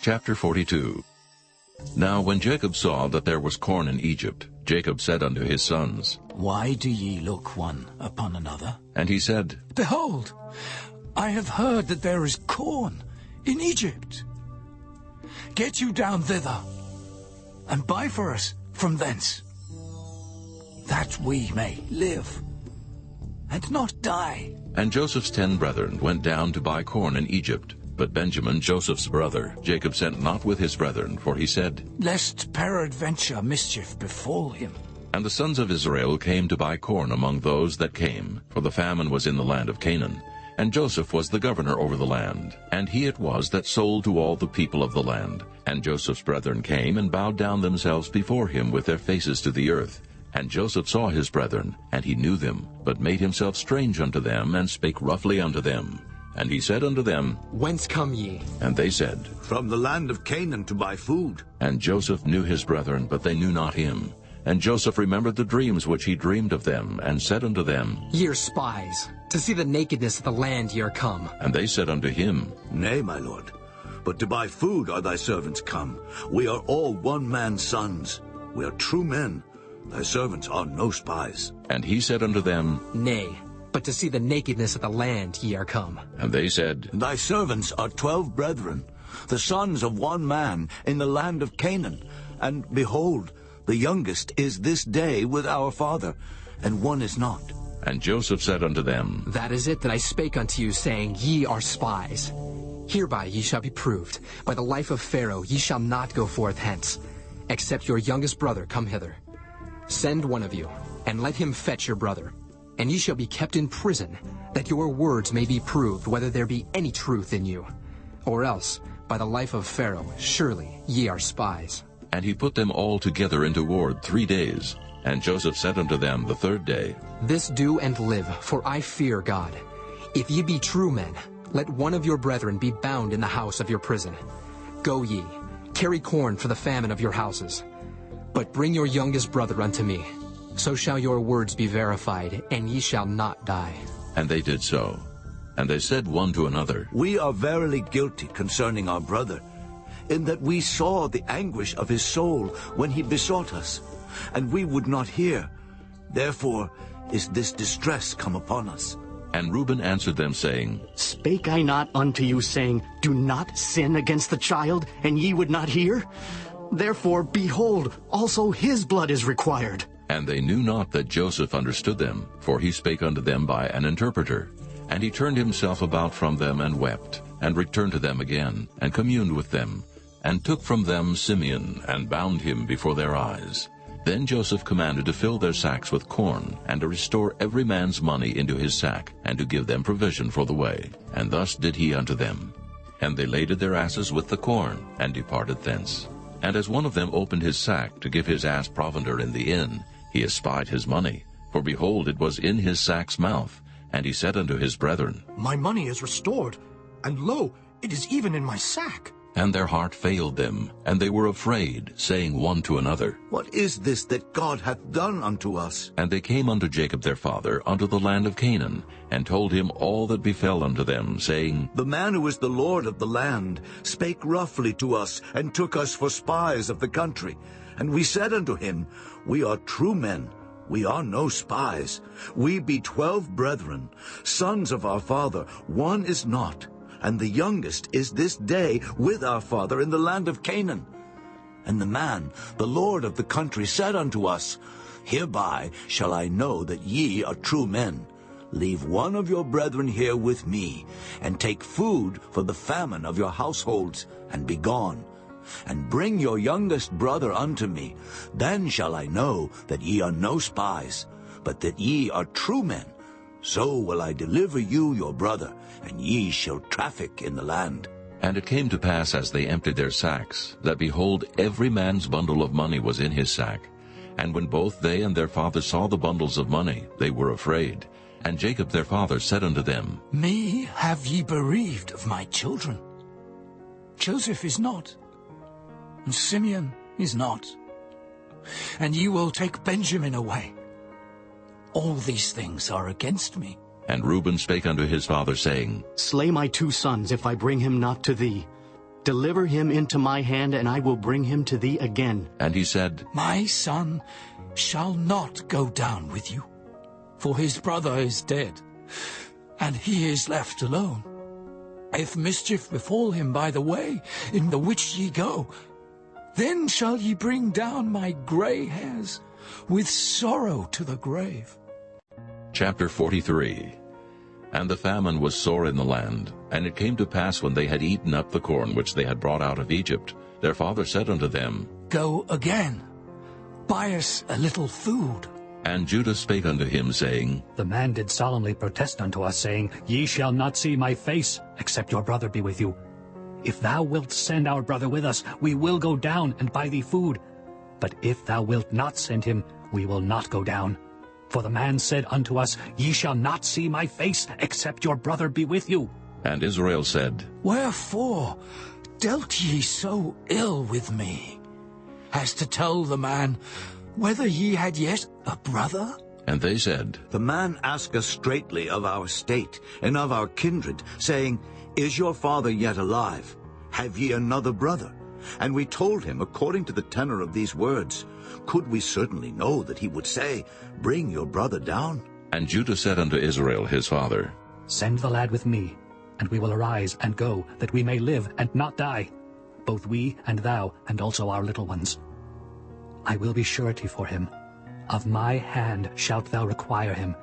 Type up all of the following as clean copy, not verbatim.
Chapter 42. Now when Jacob saw that there was corn in Egypt, Jacob said unto his sons, Why do ye look one upon another? And he said, Behold, I have heard that there is corn in Egypt. Get you down thither, and buy for us from thence, that we may live, and not die. And Joseph's 10 brethren went down to buy corn in Egypt. But Benjamin, Joseph's brother, Jacob sent not with his brethren, for he said, Lest peradventure mischief befall him. And the sons of Israel came to buy corn among those that came, for the famine was in the land of Canaan. And Joseph was the governor over the land, and he it was that sold to all the people of the land. And Joseph's brethren came and bowed down themselves before him with their faces to the earth. And Joseph saw his brethren, and he knew them, but made himself strange unto them, and spake roughly unto them. And he said unto them, Whence come ye? And they said, From the land of Canaan to buy food. And Joseph knew his brethren, but they knew not him. And Joseph remembered the dreams which he dreamed of them, and said unto them, Ye are spies, to see the nakedness of the land ye are come. And they said unto him, Nay, my lord, but to buy food are thy servants come. We are all one man's sons. We are true men. Thy servants are no spies. And he said unto them, Nay, but to see the nakedness of the land ye are come. And they said, Thy servants are 12 brethren, the sons of one man in the land of Canaan. And behold, the youngest is this day with our father, and one is not. And Joseph said unto them, That is it that I spake unto you, saying, Ye are spies. Hereby ye shall be proved. By the life of Pharaoh ye shall not go forth hence, except your youngest brother come hither. Send one of you, and let him fetch your brother. And ye shall be kept in prison, that your words may be proved, whether there be any truth in you. Or else, by the life of Pharaoh, surely ye are spies. And he put them all together into ward 3 days. And Joseph said unto them the 3rd day, This do and live, for I fear God. If ye be true men, let one of your brethren be bound in the house of your prison. Go ye, carry corn for the famine of your houses. But bring your youngest brother unto me. So shall your words be verified, and ye shall not die. And they did so. And they said one to another, We are verily guilty concerning our brother, in that we saw the anguish of his soul when he besought us, and we would not hear. Therefore is this distress come upon us. And Reuben answered them, saying, Spake I not unto you, saying, Do not sin against the child, and ye would not hear? Therefore, behold, also his blood is required. And they knew not that Joseph understood them, for he spake unto them by an interpreter. And he turned himself about from them, and wept, and returned to them again, and communed with them, and took from them Simeon, and bound him before their eyes. Then Joseph commanded to fill their sacks with corn, and to restore every man's money into his sack, and to give them provision for the way. And thus did he unto them. And they laded their asses with the corn, and departed thence. And as one of them opened his sack to give his ass provender in the inn, he espied his money, for behold, it was in his sack's mouth. And he said unto his brethren, My money is restored, and lo, it is even in my sack. And their heart failed them, and they were afraid, saying one to another, What is this that God hath done unto us? And they came unto Jacob their father unto the land of Canaan, and told him all that befell unto them, saying, The man who is the Lord of the land spake roughly to us, and took us for spies of the country. And we said unto him, We are true men, we are no spies. We be 12 brethren, sons of our father, one is not, and the youngest is this day with our father in the land of Canaan. And the man, the Lord of the country, said unto us, Hereby shall I know that ye are true men. Leave one of your brethren here with me, and take food for the famine of your households, and be gone. And bring your youngest brother unto me. Then shall I know that ye are no spies, but that ye are true men. So will I deliver you your brother, and ye shall traffic in the land. And it came to pass, as they emptied their sacks, that behold, every man's bundle of money was in his sack. And when both they and their father saw the bundles of money, they were afraid. And Jacob their father said unto them, Me have ye bereaved of my children. Joseph is not, and Simeon is not, and ye will take Benjamin away. All these things are against me. And Reuben spake unto his father, saying, Slay my 2 sons, if I bring him not to thee. Deliver him into my hand, and I will bring him to thee again. And he said, My son shall not go down with you, for his brother is dead, and he is left alone. If mischief befall him by the way in the which ye go, then shall ye bring down my grey hairs with sorrow to the grave. Chapter 43. And the famine was sore in the land. And it came to pass, when they had eaten up the corn which they had brought out of Egypt, their father said unto them, Go again, buy us a little food. And Judah spake unto him, saying, The man did solemnly protest unto us, saying, Ye shall not see my face, except your brother be with you. If thou wilt send our brother with us, we will go down and buy thee food. But if thou wilt not send him, we will not go down. For the man said unto us, Ye shall not see my face, except your brother be with you. And Israel said, Wherefore dealt ye so ill with me, as to tell the man whether ye had yet a brother? And they said, The man asked us straitly of our state and of our kindred, saying, Is your father yet alive? Have ye another brother? And we told him according to the tenor of these words. Could we certainly know that he would say, Bring your brother down? And Judah said unto Israel his father, Send the lad with me, and we will arise and go, that we may live and not die, both we and thou, and also our little ones. I will be surety for him. Of my hand shalt thou require him.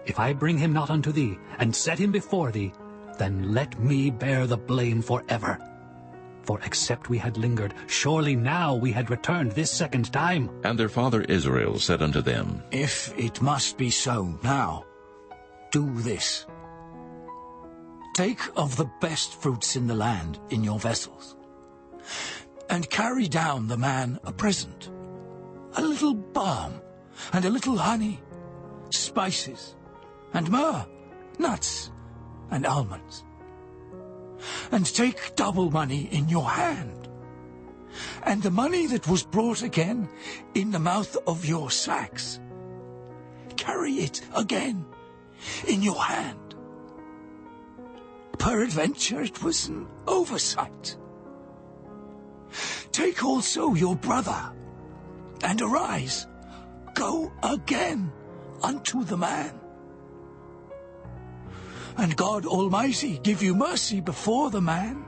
If I bring him not unto thee, and set him before thee, then let me bear the blame forever. For except we had lingered, surely now we had returned this second time. And their father Israel said unto them, If it must be so now, do this. Take of the best fruits in the land in your vessels, and carry down the man a present, a little balm, and a little honey, spices, and myrrh, nuts, and almonds. And take double money in your hand, and the money that was brought again in the mouth of your sacks. Carry it again in your hand. Peradventure it was an oversight. Take also your brother, and arise, go again unto the man. And God Almighty give you mercy before the man,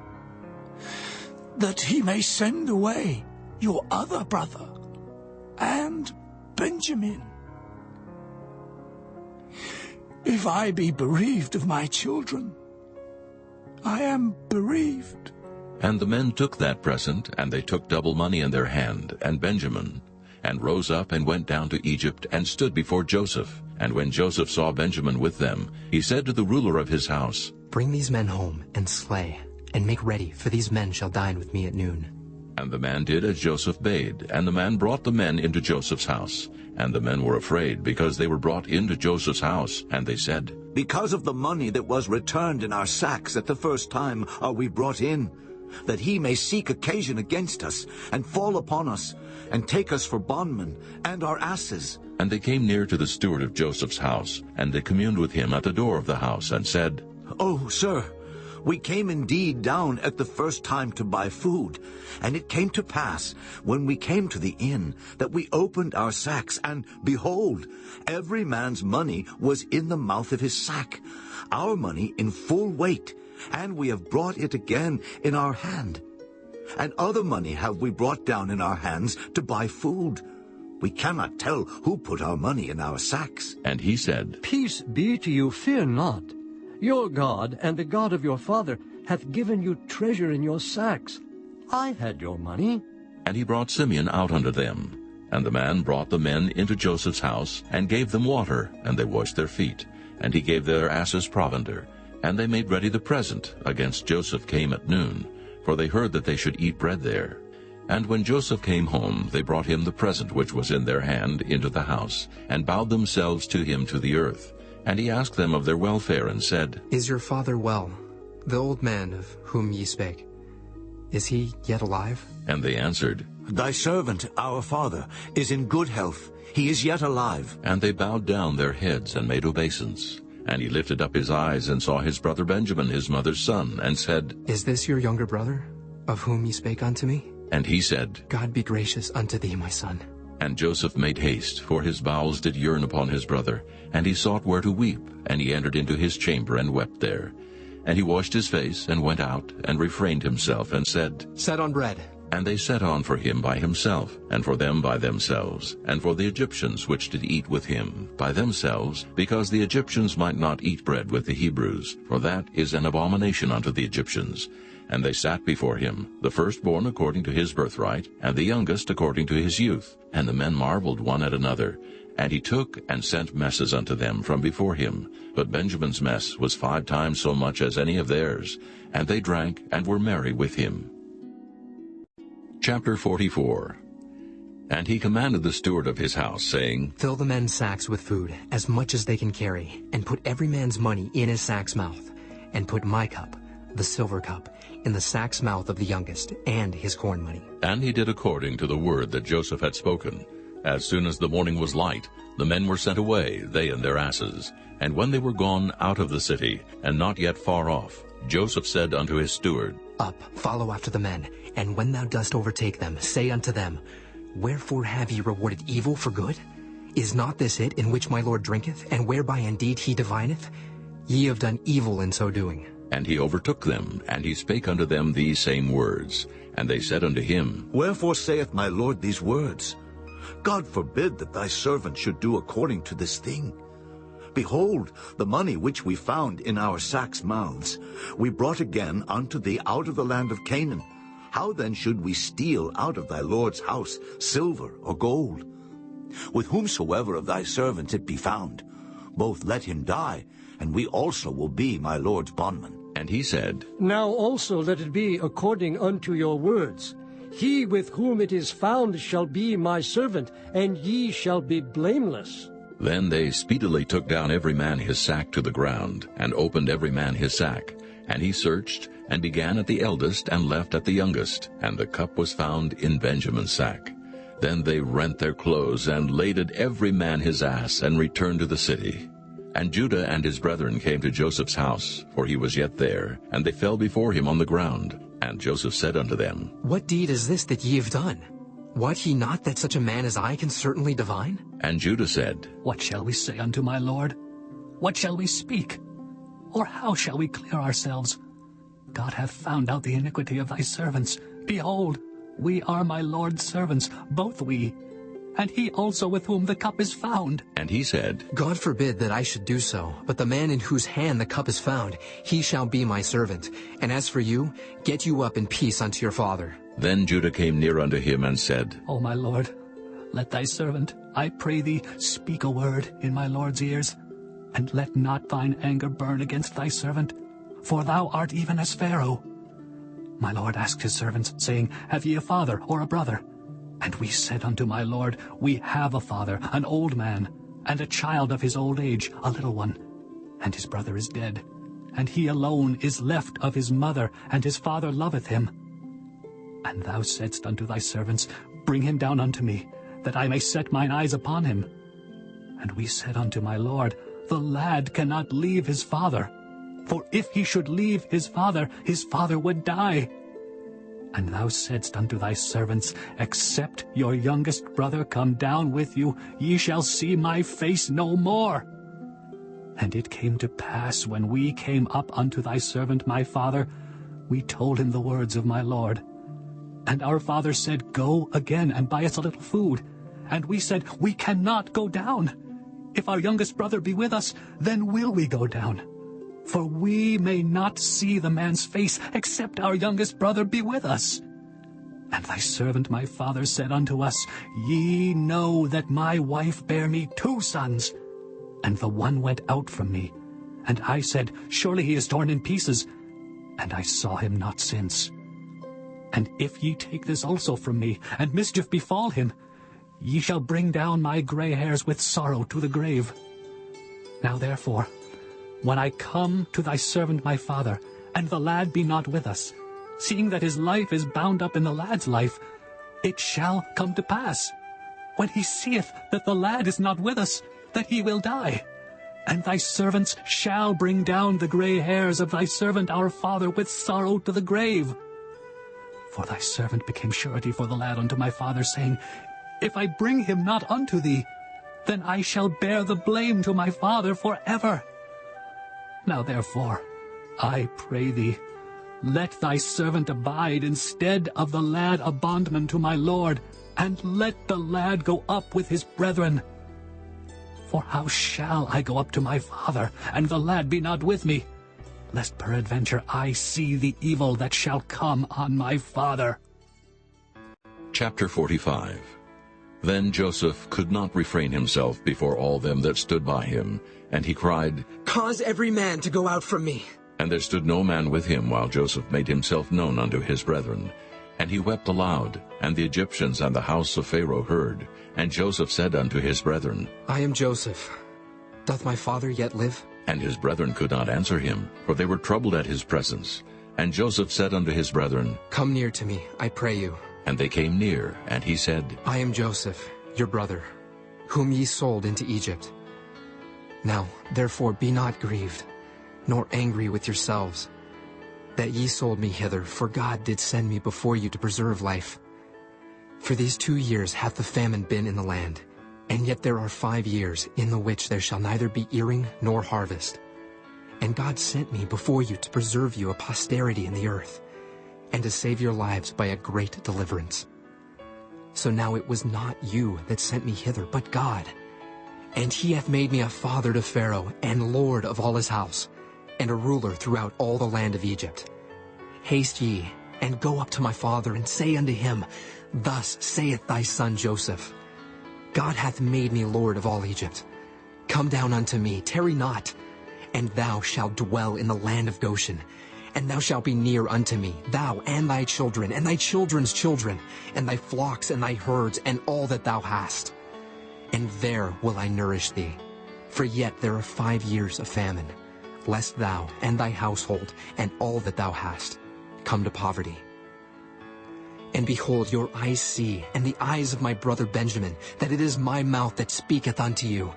that he may send away your other brother, and Benjamin. If I be bereaved of my children, I am bereaved. And the men took that present, and they took double money in their hand, and Benjamin, and rose up and went down to Egypt, and stood before Joseph. And when Joseph saw Benjamin with them, he said to the ruler of his house, Bring these men home, and slay, and make ready, for these men shall dine with me at noon. And the man did as Joseph bade, and the man brought the men into Joseph's house. And the men were afraid, because they were brought into Joseph's house. And they said, Because of the money that was returned in our sacks at the first time are we brought in, that he may seek occasion against us, and fall upon us, and take us for bondmen, and our asses. And they came near to the steward of Joseph's house, and they communed with him at the door of the house, and said, Oh, sir, we came indeed down at the first time to buy food. And it came to pass, when we came to the inn, that we opened our sacks, and behold, every man's money was in the mouth of his sack, our money in full weight, and we have brought it again in our hand. And other money have we brought down in our hands to buy food. We cannot tell who put our money in our sacks. And he said, Peace be to you, fear not. Your God and the God of your father hath given you treasure in your sacks. I had your money. And he brought Simeon out unto them. And the man brought the men into Joseph's house, and gave them water, and they washed their feet. And he gave their asses provender. And they made ready the present against Joseph came at noon, for they heard that they should eat bread there. And when Joseph came home, they brought him the present which was in their hand into the house, and bowed themselves to him to the earth. And he asked them of their welfare, and said, Is your father well, the old man of whom ye spake? Is he yet alive? And they answered, Thy servant, our father, is in good health. He is yet alive. And they bowed down their heads and made obeisance. And he lifted up his eyes and saw his brother Benjamin, his mother's son, and said, Is this your younger brother? of whom ye spake unto me? And he said, God be gracious unto thee, my son. And Joseph made haste, for his bowels did yearn upon his brother. And he sought where to weep, and he entered into his chamber and wept there. And he washed his face, and went out, and refrained himself, and said, Set on bread. And they set on for him by himself, and for them by themselves, and for the Egyptians which did eat with him by themselves, because the Egyptians might not eat bread with the Hebrews, for that is an abomination unto the Egyptians. And they sat before him, the firstborn according to his birthright, and the youngest according to his youth. And the men marveled one at another. And he took and sent messes unto them from before him. But Benjamin's mess was 5 times so much as any of theirs. And they drank and were merry with him. Chapter 44. And he commanded the steward of his house, saying, Fill the men's sacks with food, as much as they can carry, and put every man's money in his sack's mouth. And put my cup, the silver cup, in the sack's mouth of the youngest, and his corn money. And he did according to the word that Joseph had spoken. As soon as the morning was light, the men were sent away, they and their asses. And when they were gone out of the city, and not yet far off, Joseph said unto his steward, Up, follow after the men, and when thou dost overtake them, say unto them, Wherefore have ye rewarded evil for good? Is not this it in which my Lord drinketh, and whereby indeed he divineth? Ye have done evil in so doing. And he overtook them, and he spake unto them these same words. And they said unto him, Wherefore saith my Lord these words? God forbid that thy servant should do according to this thing. Behold, the money which we found in our sacks' mouths, we brought again unto thee out of the land of Canaan. How then should we steal out of thy Lord's house silver or gold? With whomsoever of thy servants it be found, both let him die, and we also will be my Lord's bondmen. And he said, Now also let it be according unto your words. He with whom it is found shall be my servant, and ye shall be blameless. Then they speedily took down every man his sack to the ground, and opened every man his sack. And he searched, and began at the eldest, and left at the youngest. And the cup was found in Benjamin's sack. Then they rent their clothes, and laded every man his ass, and returned to the city. And Judah and his brethren came to Joseph's house, for he was yet there, and they fell before him on the ground. And Joseph said unto them, What deed is this that ye have done? Wot ye not that such a man as I can certainly divine? And Judah said, What shall we say unto my Lord? What shall we speak? Or how shall we clear ourselves? God hath found out the iniquity of thy servants. Behold, we are my Lord's servants, both we, and he also with whom the cup is found. And he said, God forbid that I should do so, but the man in whose hand the cup is found, he shall be my servant. And as for you, get you up in peace unto your father. Then Judah came near unto him, and said, O my Lord, let thy servant, I pray thee, speak a word in my Lord's ears, and let not thine anger burn against thy servant, for thou art even as Pharaoh. My Lord asked his servants, saying, Have ye a father or a brother? And we said unto my Lord, We have a father, an old man, and a child of his old age, a little one. And his brother is dead, and he alone is left of his mother, and his father loveth him. And thou saidst unto thy servants, Bring him down unto me, that I may set mine eyes upon him. And we said unto my Lord, The lad cannot leave his father, for if he should leave his father would die. And thou saidst unto thy servants, Except your youngest brother come down with you, ye shall see my face no more. And it came to pass, when we came up unto thy servant my father, we told him the words of my Lord. And our father said, Go again and buy us a little food. And we said, We cannot go down. If our youngest brother be with us, then will we go down. For we may not see the man's face, except our youngest brother be with us. And thy servant my father said unto us, Ye know that my wife bare me 2 sons, and the one went out from me. And I said, Surely he is torn in pieces. And I saw him not since. And if ye take this also from me, and mischief befall him, ye shall bring down my gray hairs with sorrow to the grave. Now therefore, when I come to thy servant my father, and the lad be not with us, seeing that his life is bound up in the lad's life, it shall come to pass, when he seeth that the lad is not with us, that he will die. And thy servants shall bring down the gray hairs of thy servant our father with sorrow to the grave. For thy servant became surety for the lad unto my father, saying, If I bring him not unto thee, then I shall bear the blame to my father forever. Now therefore, I pray thee, let thy servant abide instead of the lad a bondman to my lord, and let the lad go up with his brethren. For how shall I go up to my father, and the lad be not with me, lest peradventure I see the evil that shall come on my father? Chapter 45. Then Joseph could not refrain himself before all them that stood by him, and he cried, Cause every man to go out from me. And there stood no man with him while Joseph made himself known unto his brethren. And he wept aloud, and the Egyptians and the house of Pharaoh heard. And Joseph said unto his brethren, I am Joseph. Doth my father yet live? And his brethren could not answer him, for they were troubled at his presence. And Joseph said unto his brethren, Come near to me, I pray you. And they came near, and he said, I am Joseph, your brother, whom ye sold into Egypt. Now therefore be not grieved, nor angry with yourselves, that ye sold me hither, for God did send me before you to preserve life. For these 2 years hath the famine been in the land, and yet there are 5 years, in the which there shall neither be earing nor harvest. And God sent me before you to preserve you a posterity in the earth, and to save your lives by a great deliverance. So now it was not you that sent me hither, but God. And he hath made me a father to Pharaoh, and lord of all his house, and a ruler throughout all the land of Egypt. Haste ye, and go up to my father, and say unto him, Thus saith thy son Joseph, God hath made me lord of all Egypt. Come down unto me, tarry not, and thou shalt dwell in the land of Goshen, and thou shalt be near unto me, thou and thy children, and thy children's children, and thy flocks and thy herds, and all that thou hast. And there will I nourish thee, for yet there are 5 years of famine, lest thou and thy household and all that thou hast come to poverty. And behold, your eyes see, and the eyes of my brother Benjamin, that it is my mouth that speaketh unto you.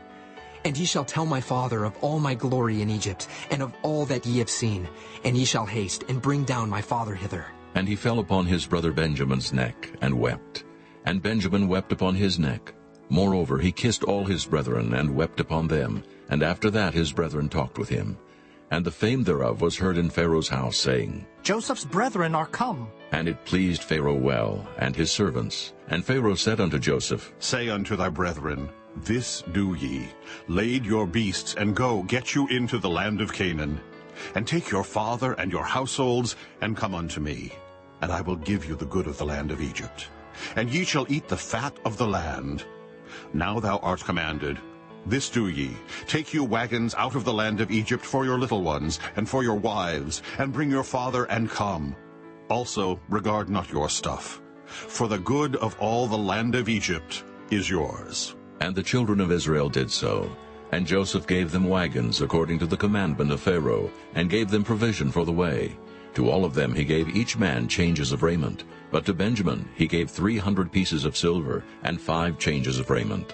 And ye shall tell my father of all my glory in Egypt, and of all that ye have seen, and ye shall haste, and bring down my father hither. And he fell upon his brother Benjamin's neck, and wept. And Benjamin wept upon his neck. Moreover, he kissed all his brethren, and wept upon them. And after that his brethren talked with him. And the fame thereof was heard in Pharaoh's house, saying, Joseph's brethren are come. And it pleased Pharaoh well, and his servants. And Pharaoh said unto Joseph, Say unto thy brethren, This do ye, lade your beasts, and go, get you into the land of Canaan. And take your father and your households, and come unto me. And I will give you the good of the land of Egypt. And ye shall eat the fat of the land. Now thou art commanded, This do ye, take you wagons out of the land of Egypt for your little ones, and for your wives, and bring your father, and come. Also regard not your stuff, for the good of all the land of Egypt is yours. And the children of Israel did so. And Joseph gave them wagons according to the commandment of Pharaoh, and gave them provision for the way. To all of them he gave each man changes of raiment. But to Benjamin he gave 300 pieces of silver, and 5 changes of raiment.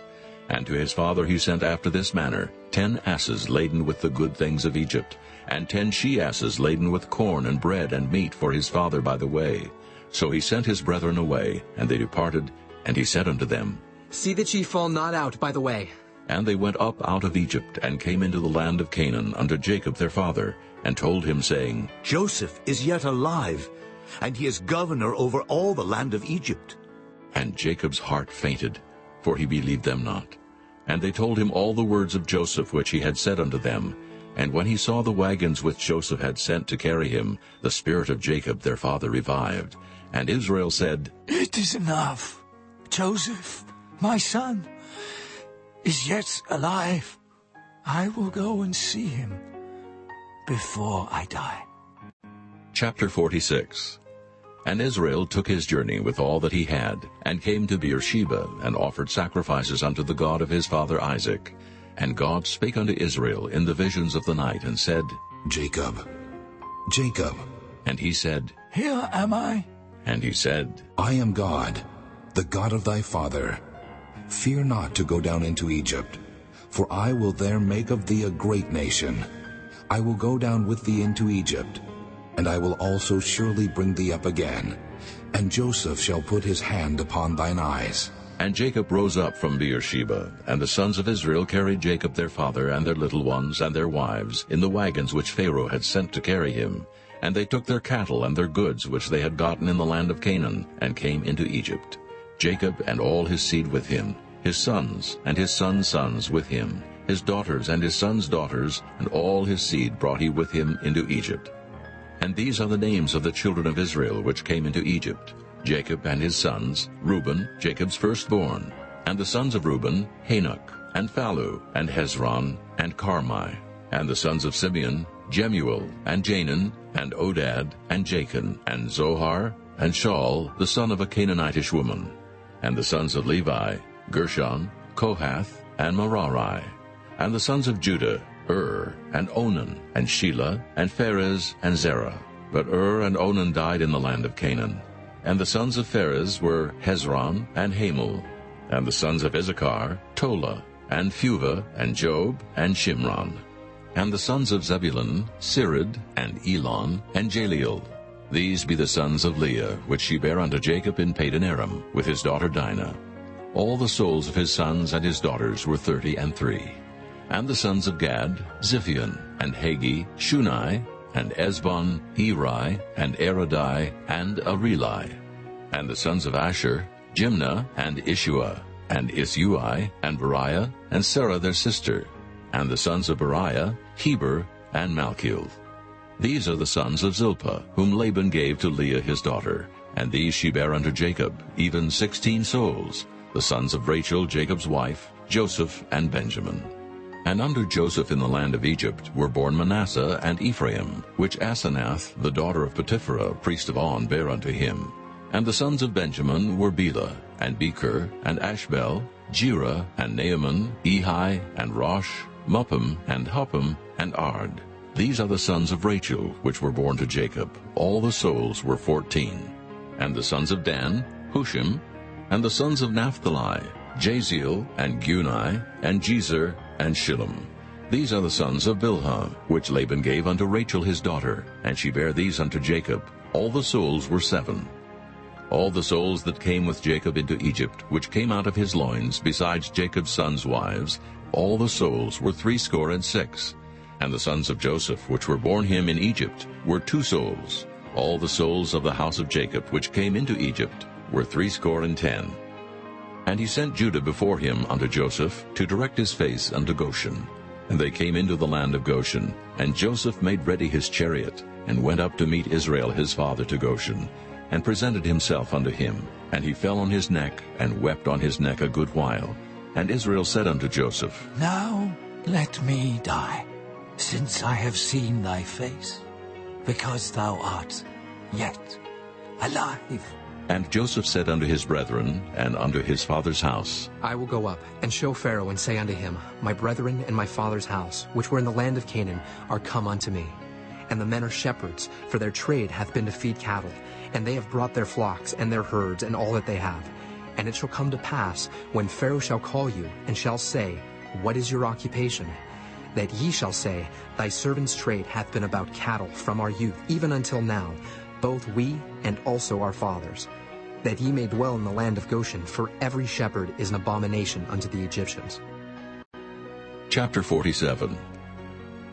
And to his father he sent after this manner 10 asses laden with the good things of Egypt, and 10 she-asses laden with corn and bread and meat for his father by the way. So he sent his brethren away, and they departed, and he said unto them, See that ye fall not out by the way. And they went up out of Egypt, and came into the land of Canaan unto Jacob their father, and told him, saying, Joseph is yet alive, and he is governor over all the land of Egypt. And Jacob's heart fainted, for he believed them not. And they told him all the words of Joseph which he had said unto them. And when he saw the wagons which Joseph had sent to carry him, the spirit of Jacob their father revived. And Israel said, It is enough. Joseph, my son, is yet alive. I will go and see him before I die. Chapter 46. And Israel took his journey with all that he had, and came to Beersheba, and offered sacrifices unto the God of his father Isaac. And God spake unto Israel in the visions of the night, and said, Jacob, Jacob. And he said, Here am I. And he said, I am God, the God of thy father. Fear not to go down into Egypt, for I will there make of thee a great nation. I will go down with thee into Egypt, and I will also surely bring thee up again, and Joseph shall put his hand upon thine eyes. And Jacob rose up from Beersheba, and the sons of Israel carried Jacob their father and their little ones and their wives in the wagons which Pharaoh had sent to carry him. And they took their cattle and their goods which they had gotten in the land of Canaan, and came into Egypt. Jacob and all his seed with him, his sons and his sons' sons with him, his daughters and his sons' daughters, and all his seed brought he with him into Egypt. And these are the names of the children of Israel which came into Egypt: Jacob and his sons, Reuben, Jacob's firstborn, and the sons of Reuben, Hanok, and Phallu, and Hezron, and Carmi, and the sons of Simeon, Jemuel, and Janaan, and Odad, and Jachin, and Zohar, and Shaul, the son of a Canaanitish woman, and the sons of Levi, Gershon, Kohath, and Merari, and the sons of Judah, and Onan, and Shelah, and Pharez, and Zerah. But and Onan died in the land of Canaan. And the sons of Pharez were Hezron and Hamul. And the sons of Issachar, Tola, and Phuvah, and Job, and Shimron. And the sons of Zebulun, Sirid, and Elon, and Jaleel. These be the sons of Leah, which she bare unto Jacob in Padan-aram, with his daughter Dinah. All the souls of his sons and his daughters were 33. And the sons of Gad, Ziphion, and Hagi, Shunai, and Esbon, Eri, and Erodai, and Areli. And the sons of Asher, Jimnah, and Ishua, and Isui, and Beriah, and Sarah their sister. And the sons of Beriah, Heber, and Malchiel. These are the sons of Zilpah, whom Laban gave to Leah his daughter. And these she bare unto Jacob, even 16 souls, the sons of Rachel Jacob's wife, Joseph, and Benjamin. And under Joseph in the land of Egypt were born Manasseh and Ephraim, which Asenath, the daughter of Potipherah, priest of On, bare unto him. And the sons of Benjamin were Bela, and Becher, and Ashbel, Jerah, and Naaman, Ehi, and Rosh, Muppim, and Huppim, and Ard. These are the sons of Rachel, which were born to Jacob. All the souls were 14. And the sons of Dan, Hushim. And the sons of Naphtali, Jaziel, and Guni, and Jezer, and Shillem. These are the sons of Bilhah, which Laban gave unto Rachel his daughter, and she bare these unto Jacob. All the souls were 7. All the souls that came with Jacob into Egypt, which came out of his loins, besides Jacob's sons' wives, all the souls were 66. And the sons of Joseph, which were born him in Egypt, were 2 souls. All the souls of the house of Jacob, which came into Egypt, were 70. And he sent Judah before him unto Joseph, to direct his face unto Goshen. And they came into the land of Goshen, and Joseph made ready his chariot, and went up to meet Israel his father to Goshen, and presented himself unto him. And he fell on his neck, and wept on his neck a good while. And Israel said unto Joseph, Now let me die, since I have seen thy face, because thou art yet alive. And Joseph said unto his brethren, and unto his father's house, I will go up, and show Pharaoh, and say unto him, My brethren and my father's house, which were in the land of Canaan, are come unto me. And the men are shepherds, for their trade hath been to feed cattle, and they have brought their flocks, and their herds, and all that they have. And it shall come to pass, when Pharaoh shall call you, and shall say, What is your occupation? That ye shall say, Thy servant's trade hath been about cattle from our youth, even until now, both we and also our fathers, that ye may dwell in the land of Goshen, for every shepherd is an abomination unto the Egyptians. Chapter 47.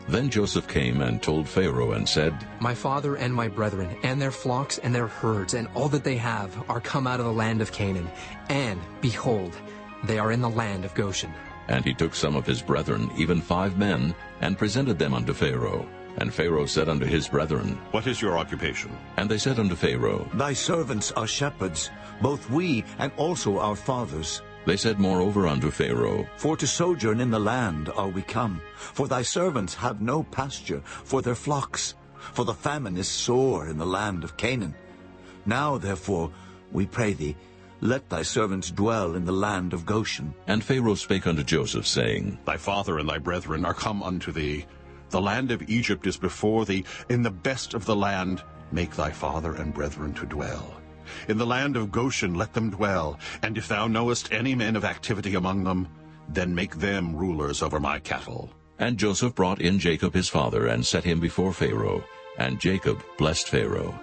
Then Joseph came and told Pharaoh and said, My father and my brethren, and their flocks and their herds, and all that they have, are come out of the land of Canaan, and, behold, they are in the land of Goshen. And he took some of his brethren, even 5 men, and presented them unto Pharaoh. And Pharaoh said unto his brethren, What is your occupation? And they said unto Pharaoh, Thy servants are shepherds, both we and also our fathers. They said moreover unto Pharaoh, For to sojourn in the land are we come. For thy servants have no pasture for their flocks. For the famine is sore in the land of Canaan. Now therefore, we pray thee, let thy servants dwell in the land of Goshen. And Pharaoh spake unto Joseph, saying, Thy father and thy brethren are come unto thee. The land of Egypt is before thee. In the best of the land make thy father and brethren to dwell. In the land of Goshen let them dwell. And if thou knowest any men of activity among them, then make them rulers over my cattle. And Joseph brought in Jacob his father, and set him before Pharaoh. And Jacob blessed Pharaoh.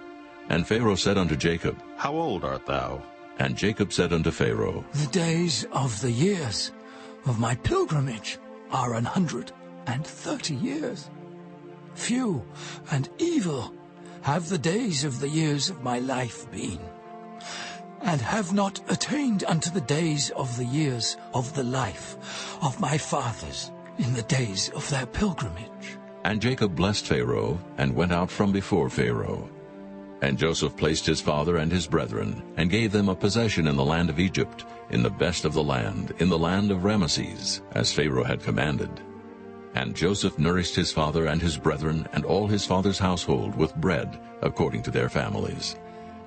And Pharaoh said unto Jacob, How old art thou? And Jacob said unto Pharaoh, The days of the years of my pilgrimage are 130 years. Few and evil have the days of the years of my life been, and have not attained unto the days of the years of the life of my fathers in the days of their pilgrimage. And Jacob blessed Pharaoh, and went out from before Pharaoh. And Joseph placed his father and his brethren, and gave them a possession in the land of Egypt, in the best of the land, in the land of Ramesses, as Pharaoh had commanded. And Joseph nourished his father and his brethren, and all his father's household, with bread, according to their families.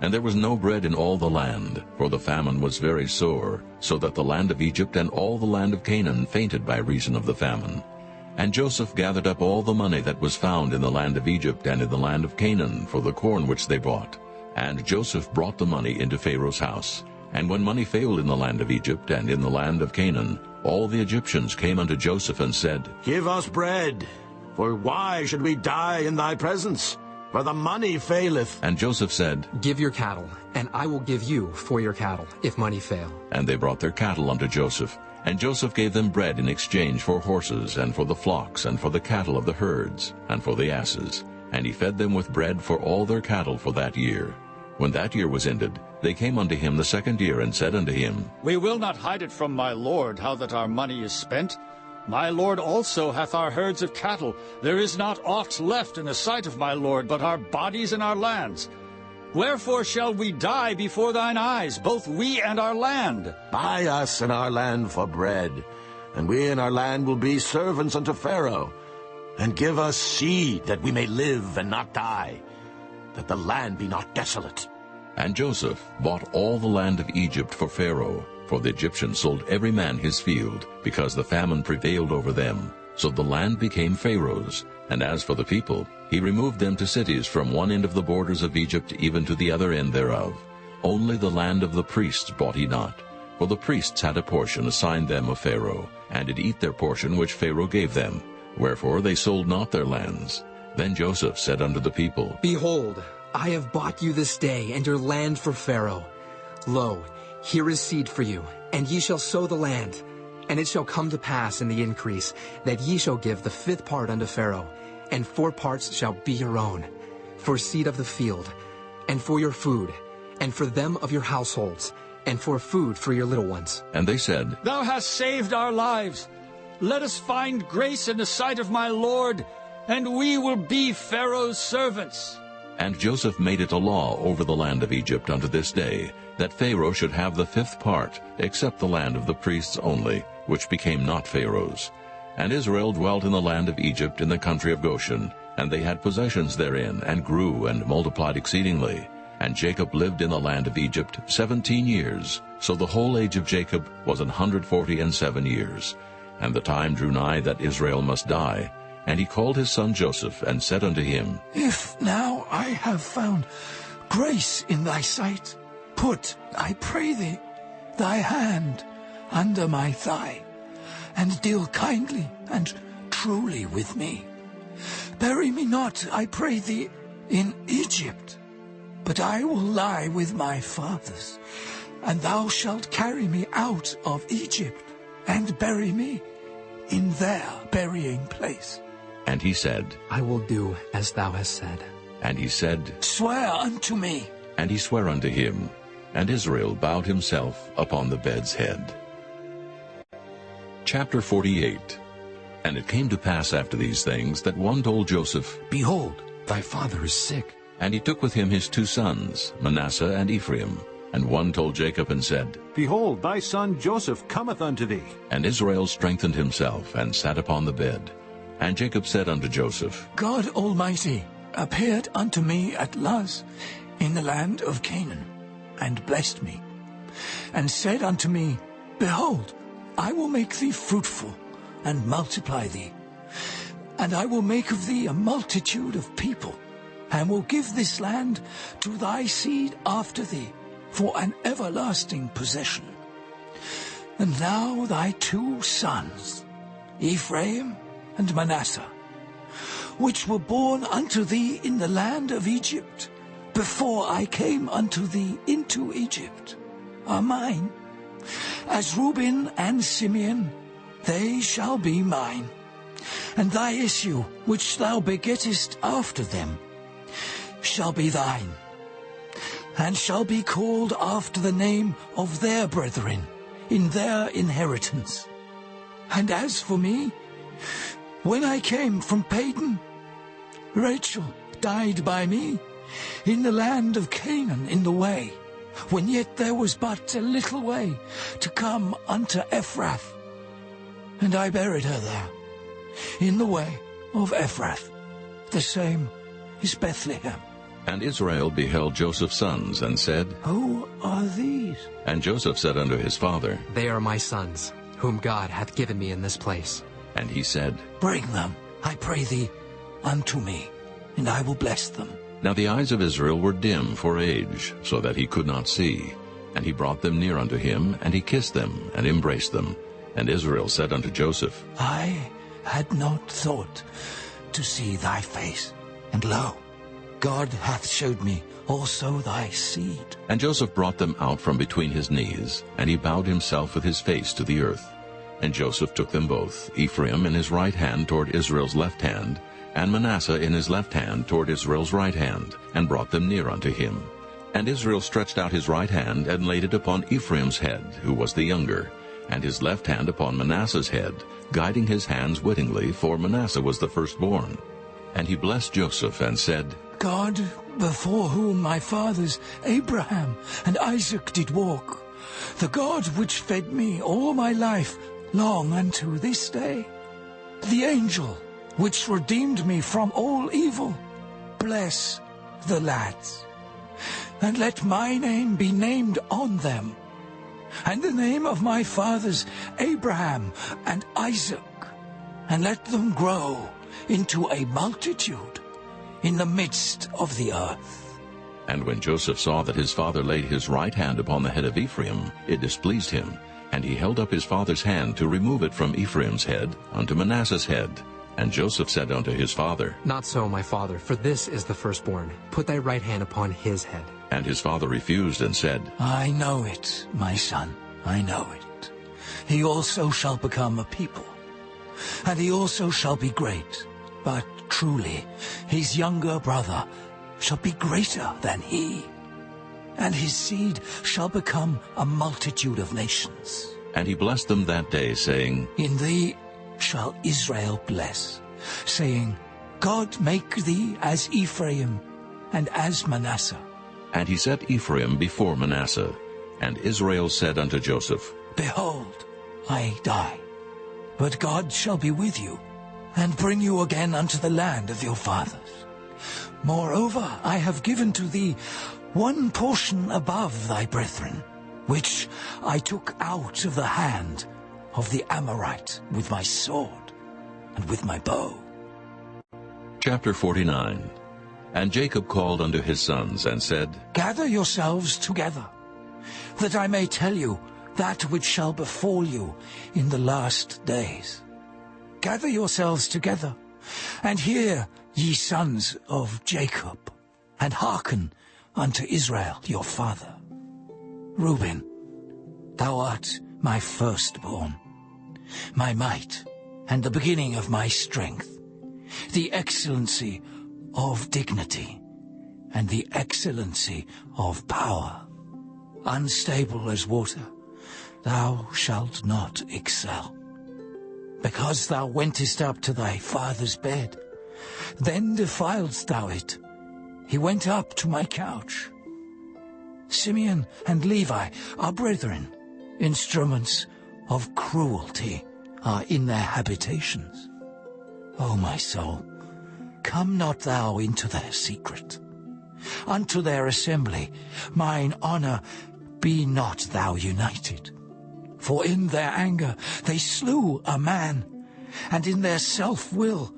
And there was no bread in all the land, for the famine was very sore, so that the land of Egypt and all the land of Canaan fainted by reason of the famine. And Joseph gathered up all the money that was found in the land of Egypt and in the land of Canaan for the corn which they bought. And Joseph brought the money into Pharaoh's house. And when money failed in the land of Egypt and in the land of Canaan, all the Egyptians came unto Joseph and said, Give us bread, for why should we die in thy presence? For the money faileth. And Joseph said, Give your cattle, and I will give you for your cattle, if money fail. And they brought their cattle unto Joseph. And Joseph gave them bread in exchange for horses, and for the flocks, and for the cattle of the herds, and for the asses. And he fed them with bread for all their cattle for that year. When that year was ended, they came unto him the second year, and said unto him, We will not hide it from my lord, how that our money is spent. My lord also hath our herds of cattle. There is not aught left in the sight of my lord, but our bodies and our lands. Wherefore shall we die before thine eyes, both we and our land? Buy us and our land for bread, and we and our land will be servants unto Pharaoh. And give us seed, that we may live and not die, that the land be not desolate. And Joseph bought all the land of Egypt for Pharaoh, for the Egyptians sold every man his field, because the famine prevailed over them. So the land became Pharaoh's. And as for the people, he removed them to cities from one end of the borders of Egypt even to the other end thereof. Only the land of the priests bought he not, for the priests had a portion assigned them of Pharaoh, and did eat their portion which Pharaoh gave them. Wherefore they sold not their lands. Then Joseph said unto the people, Behold, I have bought you this day, and your land for Pharaoh. Lo, here is seed for you, and ye shall sow the land. And it shall come to pass in the increase, that ye shall give the 5th part unto Pharaoh, and 4 parts shall be your own, for seed of the field, and for your food, and for them of your households, and for food for your little ones. And they said, Thou hast saved our lives. Let us find grace in the sight of my lord, and we will be Pharaoh's servants. And Joseph made it a law over the land of Egypt unto this day, that Pharaoh should have the 5th part, except the land of the priests only, which became not Pharaoh's. And Israel dwelt in the land of Egypt in the country of Goshen, and they had possessions therein, and grew and multiplied exceedingly. And Jacob lived in the land of Egypt 17 years. So the whole age of Jacob was 147 years. And the time drew nigh that Israel must die. And he called his son Joseph, and said unto him, If now I have found grace in thy sight, put, I pray thee, thy hand under my thigh, and deal kindly and truly with me. Bury me not, I pray thee, in Egypt, but I will lie with my fathers, and thou shalt carry me out of Egypt, and bury me in their burying place. And he said, I will do as thou hast said. And he said, Swear unto me. And he sware unto him. And Israel bowed himself upon the bed's head. Chapter 48. And it came to pass after these things, that one told Joseph, Behold, thy father is sick. And he took with him his 2 sons, Manasseh and Ephraim. And one told Jacob and said, Behold, thy son Joseph cometh unto thee. And Israel strengthened himself, and sat upon the bed. And Jacob said unto Joseph, God Almighty appeared unto me at Luz in the land of Canaan, and blessed me, and said unto me, Behold, I will make thee fruitful, and multiply thee, and I will make of thee a multitude of people, and will give this land to thy seed after thee, for an everlasting possession. And now thy 2 sons, Ephraim and Manasseh, which were born unto thee in the land of Egypt, before I came unto thee into Egypt are mine. As Reuben and Simeon, they shall be mine. And thy issue, which thou begettest after them, shall be thine, and shall be called after the name of their brethren in their inheritance. And as for me, when I came from Padan, Rachel died by me in the land of Canaan in the way, when yet there was but a little way to come unto Ephrath. And I buried her there, in the way of Ephrath. The same is Bethlehem. And Israel beheld Joseph's sons, and said, Who are these? And Joseph said unto his father, They are my sons, whom God hath given me in this place. And he said, Bring them, I pray thee, unto me, and I will bless them. Now the eyes of Israel were dim for age, so that he could not see. And he brought them near unto him, and he kissed them, and embraced them. And Israel said unto Joseph, I had not thought to see thy face, and lo, God hath showed me also thy seed. And Joseph brought them out from between his knees, and he bowed himself with his face to the earth. And Joseph took them both, Ephraim in his right hand toward Israel's left hand, and Manasseh in his left hand toward Israel's right hand, and brought them near unto him. And Israel stretched out his right hand, and laid it upon Ephraim's head, who was the younger, and his left hand upon Manasseh's head, guiding his hands wittingly, for Manasseh was the firstborn. And he blessed Joseph, and said, God, before whom my fathers Abraham and Isaac did walk, the God which fed me all my life long unto this day, the angel which redeemed me from all evil, bless the lads, and let my name be named on them, and the name of my fathers Abraham and Isaac, and let them grow into a multitude in the midst of the earth. And when Joseph saw that his father laid his right hand upon the head of Ephraim, it displeased him, and he held up his father's hand to remove it from Ephraim's head unto Manasseh's head. And Joseph said unto his father, Not so, my father, for this is the firstborn. Put thy right hand upon his head. And his father refused, and said, I know it, my son, I know it. He also shall become a people, and he also shall be great. But truly his younger brother shall be greater than he, and his seed shall become a multitude of nations. And he blessed them that day, saying, In thee shall Israel bless, saying, God make thee as Ephraim and as Manasseh. And he set Ephraim before Manasseh. And Israel said unto Joseph, Behold, I die, but God shall be with you, and bring you again unto the land of your fathers. Moreover, I have given to thee one portion above thy brethren, which I took out of the hand of the Amorite with my sword and with my bow. Chapter 49. And Jacob called unto his sons, and said, Gather yourselves together, that I may tell you that which shall befall you in the last days. Gather yourselves together, and hear, ye sons of Jacob, and hearken unto Israel your father. Reuben, thou art my firstborn, my might, and the beginning of my strength, the excellency of dignity, and the excellency of power. Unstable as water, thou shalt not excel. Because thou wentest up to thy father's bed, then defiledst thou it. He went up to my couch. Simeon and Levi are brethren. Instruments of cruelty are in their habitations. O my soul, come not thou into their secret. Unto their assembly, mine honor, be not thou united. For in their anger they slew a man, and in their self-will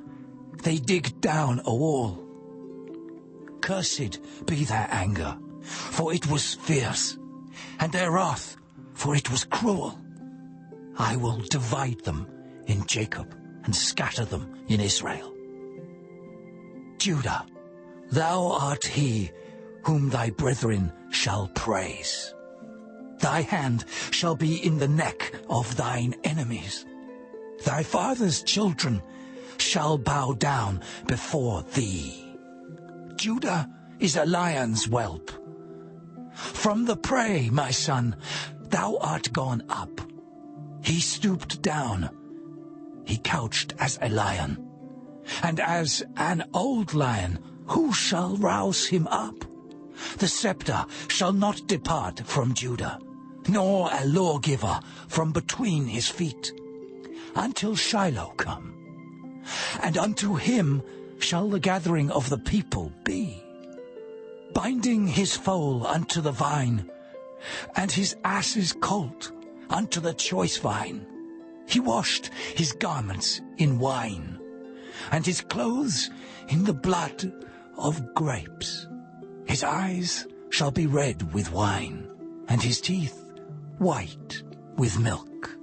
they digged down a wall. Cursed be their anger, for it was fierce, and their wrath, for it was cruel. I will divide them in Jacob, and scatter them in Israel. Judah, thou art he whom thy brethren shall praise. Thy hand shall be in the neck of thine enemies. Thy father's children shall bow down before thee. Judah is a lion's whelp. From the prey, my son, thou art gone up. He stooped down. He couched as a lion. And as an old lion, who shall rouse him up? The scepter shall not depart from Judah, nor a lawgiver from between his feet, until Shiloh come. And unto him shall the gathering of the people be, binding his foal unto the vine, and his ass's colt unto the choice vine. He washed his garments in wine, and his clothes in the blood of grapes. His eyes shall be red with wine, and his teeth white with milk.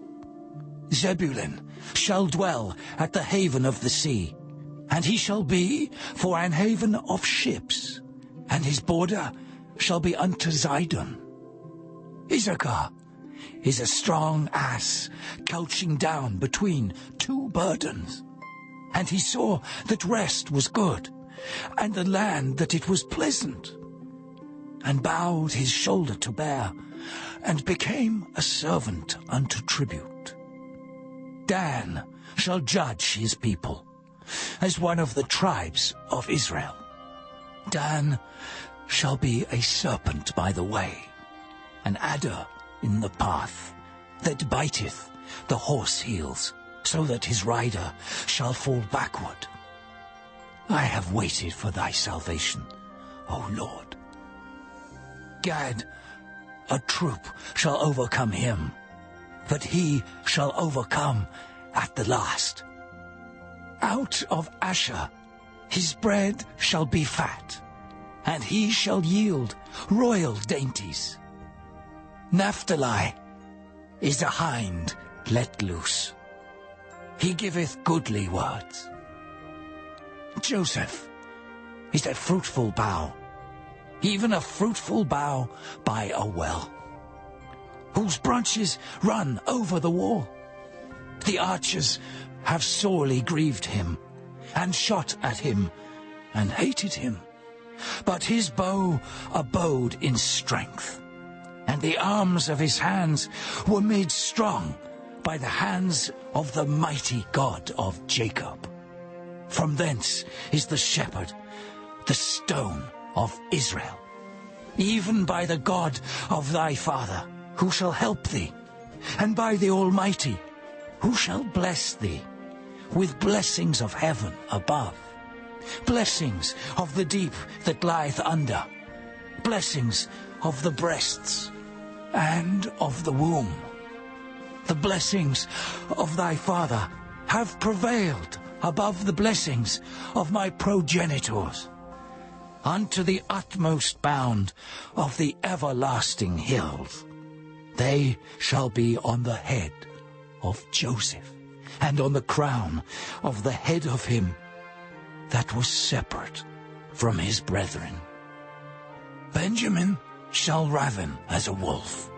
Zebulun shall dwell at the haven of the sea, and he shall be for an haven of ships, and his border shall be unto Zidon. Issachar is a strong ass couching down between two burdens. And he saw that rest was good, and the land that it was pleasant, and bowed his shoulder to bear, and became a servant unto tribute. Dan shall judge his people, as one of the tribes of Israel. Dan shall be a serpent by the way, an adder in the path, that biteth the horse heels, so that his rider shall fall backward. I have waited for thy salvation, O Lord. Gad, a troop shall overcome him, but he shall overcome at the last. Out of Asher his bread shall be fat, and he shall yield royal dainties. Naphtali is a hind let loose. He giveth goodly words. Joseph is a fruitful bough, even a fruitful bough by a well, whose branches run over the wall. The archers have sorely grieved him, and shot at him, and hated him. But his bow abode in strength, and the arms of his hands were made strong by the hands of the mighty God of Jacob. From thence is the shepherd, the stone of Israel, even by the God of thy father, who shall help thee, and by the Almighty, who shall bless thee, with blessings of heaven above, blessings of the deep that lieth under, blessings of the breasts and of the womb. The blessings of thy father have prevailed above the blessings of my progenitors, unto the utmost bound of the everlasting hills. They shall be on the head of Joseph, and on the crown of the head of him that was separate from his brethren. Benjamin shall raven as a wolf.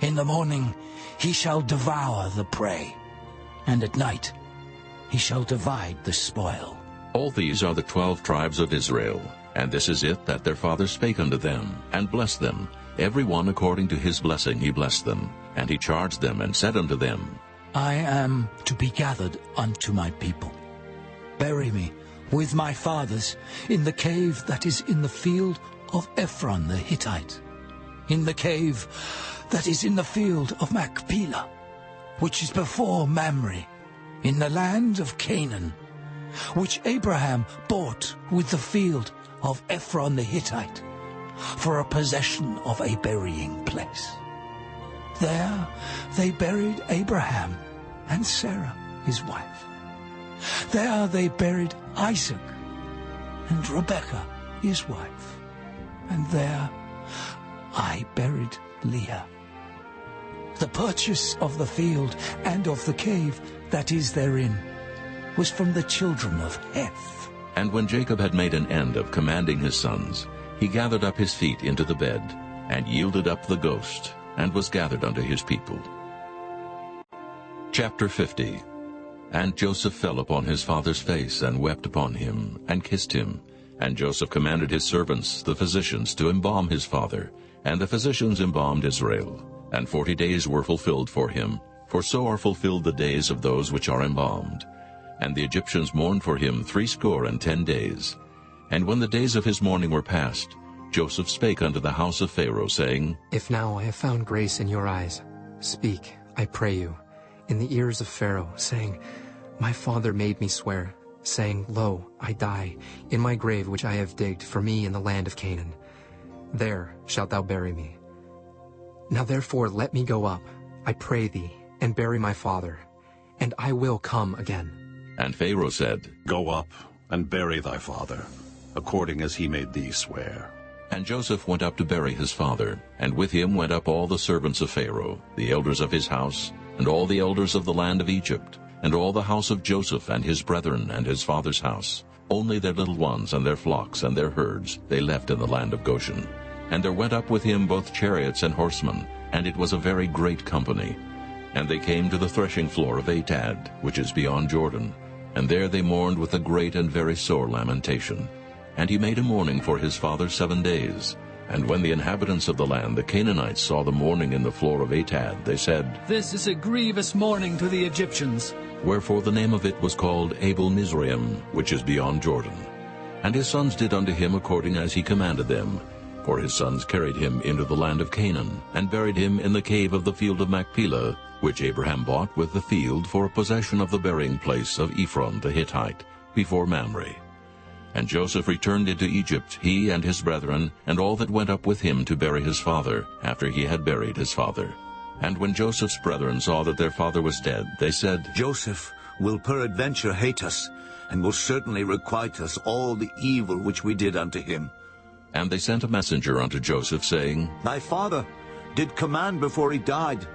In the morning he shall devour the prey, and at night he shall divide the spoil. All these are the 12 tribes of Israel, and this is it that their father spake unto them, and blessed them. Every one according to his blessing he blessed them. And he charged them, and said unto them, I am to be gathered unto my people. Bury me with my fathers in the cave that is in the field of Ephron the Hittite, in the cave that is in the field of Machpelah, which is before Mamre, in the land of Canaan, which Abraham bought with the field of Ephron the Hittite, for a possession of a burying place. There they buried Abraham and Sarah his wife. There they buried Isaac and Rebekah his wife. And there I buried Leah. The purchase of the field and of the cave that is therein was from the children of Heth. And when Jacob had made an end of commanding his sons, he gathered up his feet into the bed, and yielded up the ghost, and was gathered unto his people. Chapter 50. And Joseph fell upon his father's face, and wept upon him, and kissed him. And Joseph commanded his servants, the physicians, to embalm his father. And the physicians embalmed Israel. And 40 days were fulfilled for him, for so are fulfilled the days of those which are embalmed. And the Egyptians mourned for him 60 days. And when the days of his mourning were past, Joseph spake unto the house of Pharaoh, saying, If now I have found grace in your eyes, speak, I pray you, in the ears of Pharaoh, saying, My father made me swear, saying, Lo, I die, in my grave which I have digged for me in the land of Canaan. There shalt thou bury me. Now therefore let me go up, I pray thee, and bury my father, and I will come again. And Pharaoh said, Go up, and bury thy father, according as he made thee swear. And Joseph went up to bury his father, and with him went up all the servants of Pharaoh, the elders of his house, and all the elders of the land of Egypt, and all the house of Joseph and his brethren and his father's house. Only their little ones and their flocks and their herds they left in the land of Goshen. And there went up with him both chariots and horsemen, and it was a very great company. And they came to the threshing floor of Atad, which is beyond Jordan. And there they mourned with a great and very sore lamentation. And he made a mourning for his father 7 days. And when the inhabitants of the land, the Canaanites, saw the mourning in the floor of Atad, they said, This is a grievous mourning to the Egyptians. Wherefore the name of it was called Abel Mizraim, which is beyond Jordan. And his sons did unto him according as he commanded them. For his sons carried him into the land of Canaan, and buried him in the cave of the field of Machpelah, which Abraham bought with the field for a possession of the burying place of Ephron the Hittite, before Mamre. And Joseph returned into Egypt, he and his brethren, and all that went up with him to bury his father, after he had buried his father. And when Joseph's brethren saw that their father was dead, they said, Joseph will peradventure hate us, and will certainly requite us all the evil which we did unto him. And they sent a messenger unto Joseph, saying, Thy father did command before he died,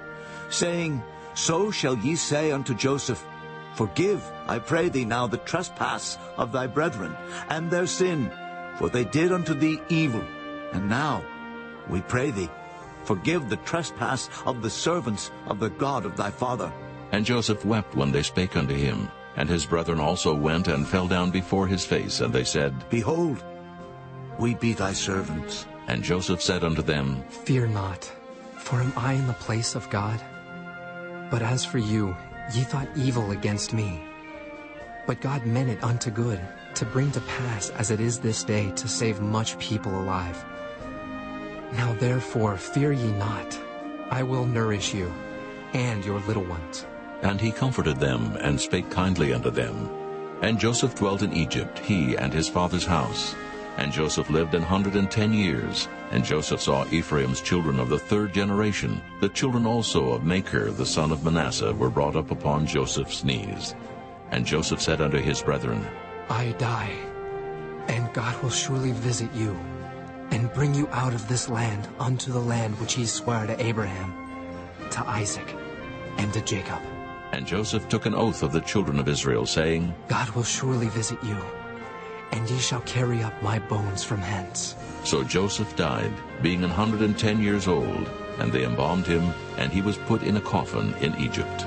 saying, So shall ye say unto Joseph, Forgive, I pray thee now, the trespass of thy brethren, and their sin, for they did unto thee evil. And now, we pray thee, forgive the trespass of the servants of the God of thy father. And Joseph wept when they spake unto him. And his brethren also went and fell down before his face, and they said, Behold, we be thy servants. And Joseph said unto them, Fear not, for am I in the place of God? But as for you, ye thought evil against me. But God meant it unto good, to bring to pass as it is this day, to save much people alive. Now therefore fear ye not, I will nourish you, and your little ones. And he comforted them, and spake kindly unto them. And Joseph dwelt in Egypt, he and his father's house. And Joseph lived 110 years. And Joseph saw Ephraim's children of the 3rd generation. The children also of Machir the son of Manasseh were brought up upon Joseph's knees. And Joseph said unto his brethren, I die, and God will surely visit you, and bring you out of this land unto the land which he sware to Abraham, to Isaac, and to Jacob. And Joseph took an oath of the children of Israel, saying, God will surely visit you, and ye shall carry up my bones from hence. So Joseph died, being 110 years old, and they embalmed him, and he was put in a coffin in Egypt.